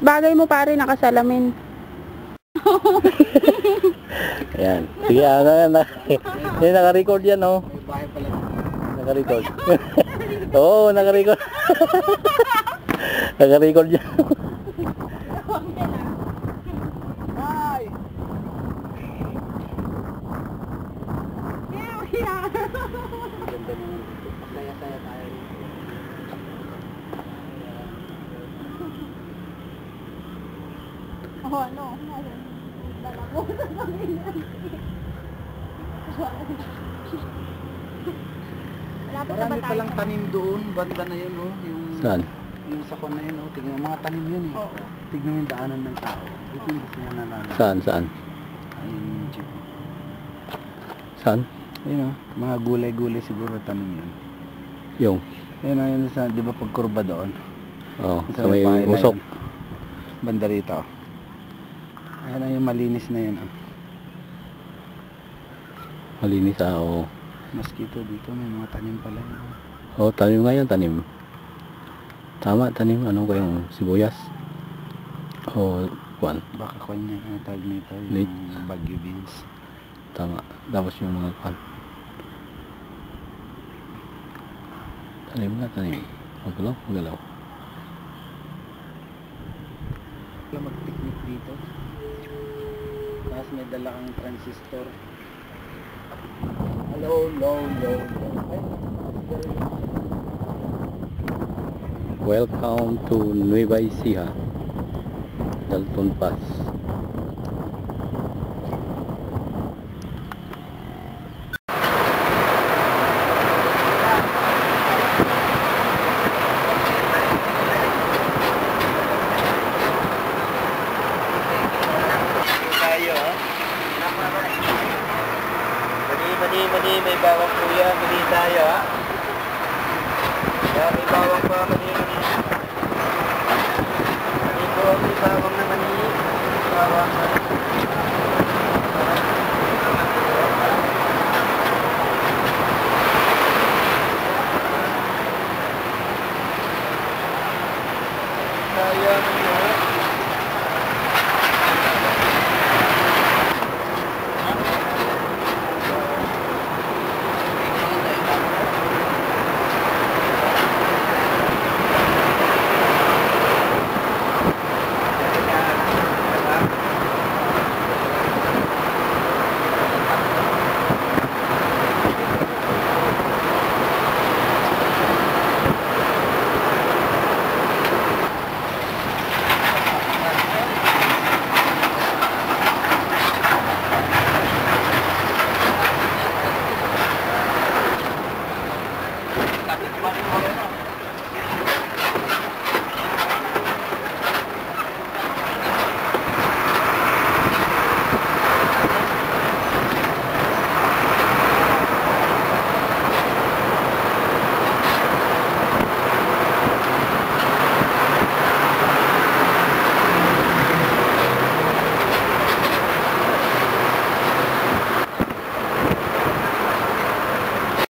Mas bagay mo pare, nakasalamin. Ayan. Sige, naka-record yan, oh. Naka-record. Oo, naka-record. Naka-record yan. Saya-saya tayo. Oh, ano? Dala mo sa Panginoon. Marami palang tanim doon, banda na yun, oh. Yung, Saan? yung sakon na yun, oh. Tignan mga tanim yun, eh. Oo. Tignan yung daanan ng tao. Ito yung gusto niya nalala. Saan? Ayun yung jeep. Saan? Ayun, oh. Mga gulay-gulay siguro tanim yun. Yung? Ayun, ayun sa, di ba pag kurba doon? Oo, sa may usok. Banda rito. Ayun na yung malinis na yun, oh. Malinis, oo. Mosquito dito, may mga tanim pala yun. Oo, tanim nga yan, tanim. Tama, tanim. Ano ko yung sibuyas? O, kuwan. Baka kanya, ang tag nito, Late. yung bagyo beans. Tama. Tapos yung mga kuwan. Tanim nga, tanim. Magalaw, magalaw. Wala mag-picnic dito. Tapos may dala kang transistor. Hello, low. Welcome to Nueva Ecija, Dalton Pass. Mali, may bawang kuya, mali tayo, ha? May bawang pa, mali. Mali po, may bawang na mali. Bawang, mali.